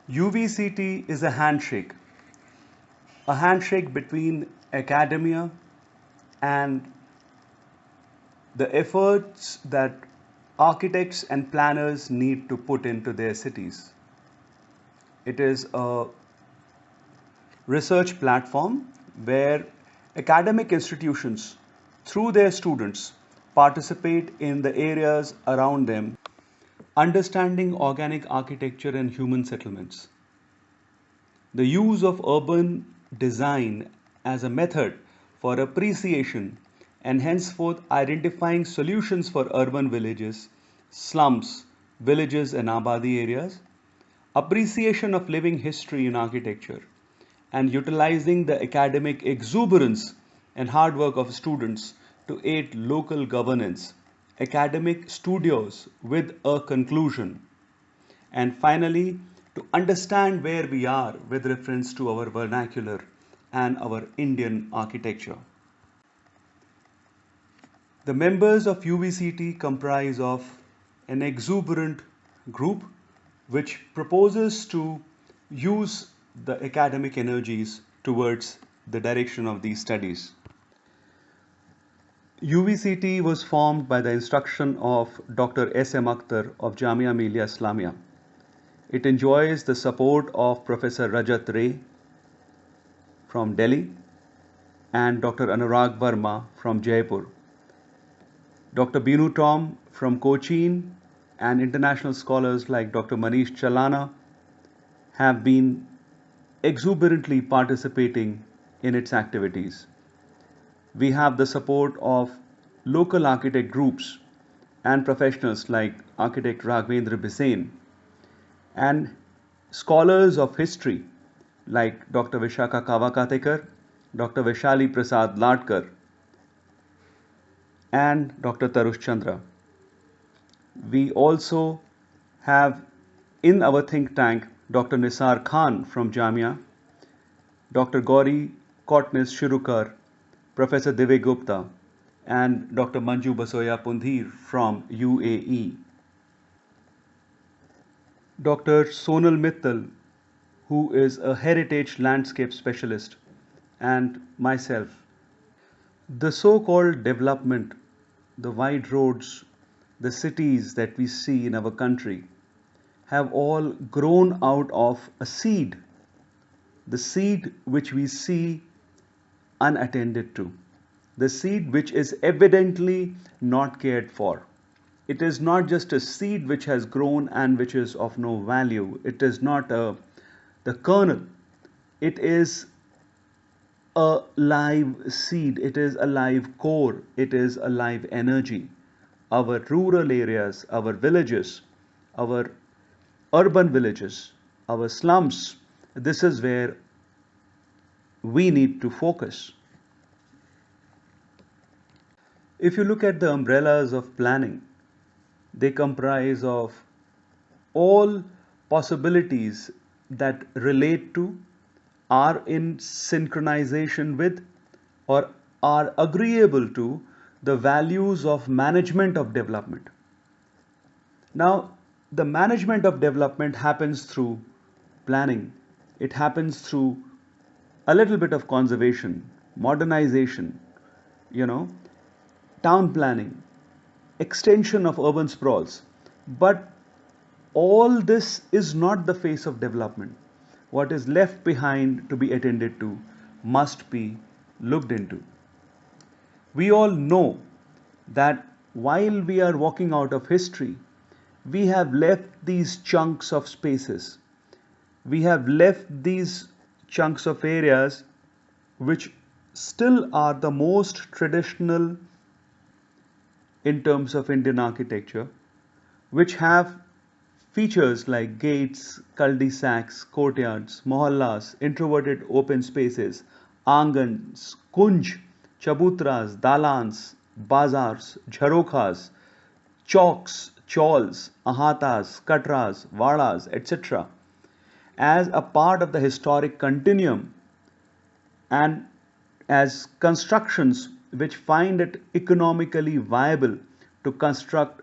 UVCT is a handshake between academia and the efforts that architects and planners need to put into their cities. It is a research platform where academic institutions, through their students, participate in the areas around them, understanding organic architecture and human settlements. The use of urban design as a method for appreciation and henceforth identifying solutions for urban villages, slums, villages, and Abadi areas, appreciation of living history in architecture, and utilizing the academic exuberance and hard work of students to aid local governance, academic studios with a conclusion, and finally, to understand where we are with reference to our vernacular and our Indian architecture. The members of UVCT comprise of an exuberant group which proposes to use the academic energies towards the direction of these studies. UVCT was formed by the instruction of Dr. S.M. Akhtar of Jamia Millia Islamia. It enjoys the support of Professor Rajat Ray from Delhi and Dr. Anurag Verma from Jaipur. Dr. Binu Tom from Cochin and international scholars like Dr. Manish Chalana have been exuberantly participating in its activities. We have the support of local architect groups and professionals like architect Raghvendra Bisen and scholars of history like Dr. Vishakha Kawathekar, Dr. Vaishali Prasad Latkar, and Dr. Tarush Chandra. We also have in our think tank Dr. Nisar Khan from Jamia, Dr. Gauri, Kotnis, Shiurkar, Professor Divay Gupta, and Dr. Manju Baisoya from UAE. Dr. Sonal Mittal, who is a heritage landscape specialist, and myself. The so-called development, the wide roads, the cities that we see in our country have all grown out of a seed, the seed which we see unattended to, the seed which is evidently not cared for. It is not just a seed which has grown and which is of no value. It is not the kernel. It is a live seed. It is a live core. It is a live energy. Our rural areas, our villages, our urban villages, our slums, this is where we need to focus. If you look at the umbrellas of planning, they comprise of all possibilities that relate to, are in synchronization with, or are agreeable to the values of management of development. Now, the management of development happens through planning. It happens through a little bit of conservation, modernization, town planning, extension of urban sprawls. But all this is not the face of development. What is left behind to be attended to must be looked into. We all know that while we are walking out of history, we have left these chunks of spaces. We have left these chunks of areas which still are the most traditional in terms of Indian architecture, which have features like gates, cul-de-sacs, courtyards, mohallas, introverted open spaces, angans, kunj, chabutras, dalans, bazaars, jharokhas, chauks, chauls, ahatas, katras, vadas, etc. as a part of the historic continuum and as constructions which find it economically viable to construct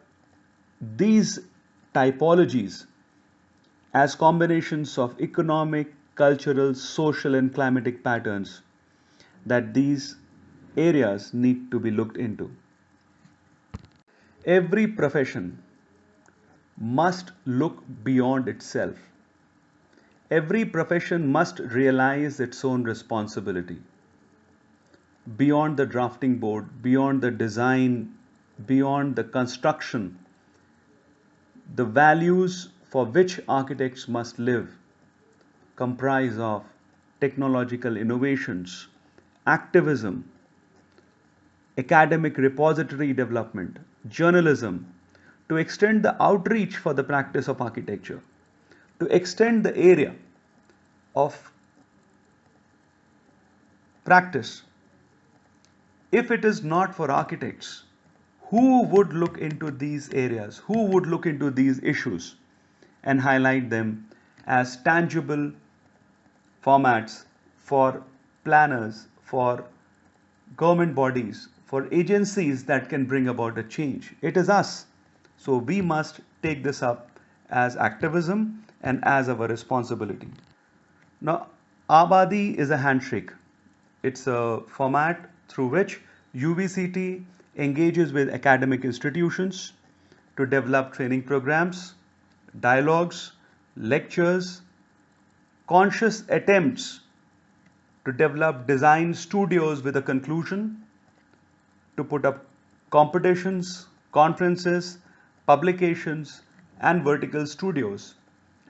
these typologies as combinations of economic, cultural, social, and climatic patterns that these areas need to be looked into. Every profession must look beyond itself. Every profession must realize its own responsibility beyond the drafting board, beyond the design, beyond the construction. The values for which architects must live comprise of technological innovations, activism, academic repository development, journalism, to extend the outreach for the practice of architecture, to extend the area of practice. If it is not for architects, who would look into these areas? Who would look into these issues and highlight them as tangible formats for planners, for government bodies, for agencies that can bring about a change? It is us. So we must take this up as activism and as our responsibility. Now, Abadi is a handshake. It's a format through which UVCT engages with academic institutions to develop training programs, dialogues, lectures, conscious attempts to develop design studios with a conclusion, to put up competitions, conferences, publications, and vertical studios,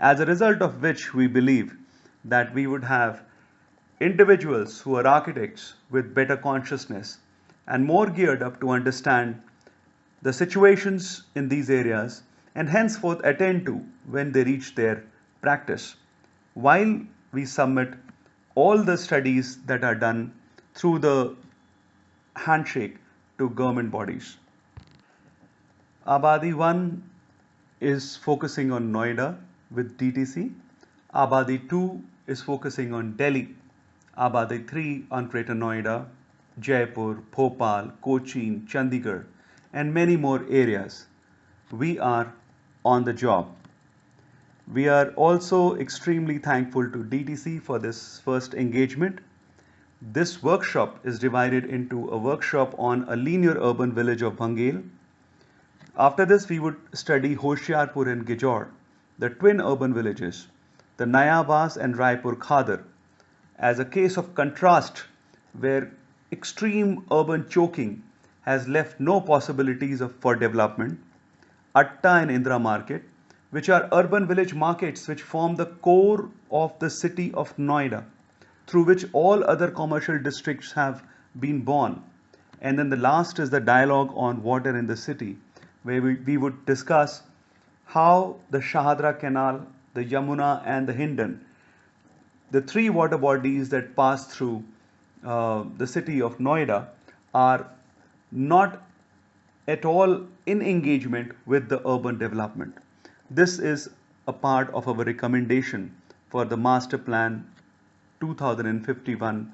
as a result of which we believe that we would have individuals who are architects with better consciousness and more geared up to understand the situations in these areas and henceforth attend to when they reach their practice, while we submit all the studies that are done through the handshake to government bodies. Abadi 1 is focusing on Noida with DTC. Abadi 2 is focusing on Delhi. Abadi 3 on Greater Noida, Jaipur, Bhopal, Cochin, Chandigarh, and many more areas. We are on the job. We are also extremely thankful to DTC for this first engagement. This workshop is divided into a workshop on a linear urban village of Bhangel. After this, we would study Hoshiarpur and Gijor, the twin urban villages, the Nayabas and Raipur Khadar, as a case of contrast where extreme urban choking has left no possibilities for development. Atta and Indra Market, which are urban village markets which form the core of the city of Noida, through which all other commercial districts have been born. And then the last is the dialogue on water in the city, where we would discuss how the Shahadra Canal, the Yamuna, and the Hindon, the three water bodies that pass through the city of Noida, are not at all in engagement with the urban development. This is a part of our recommendation for the Master Plan 2051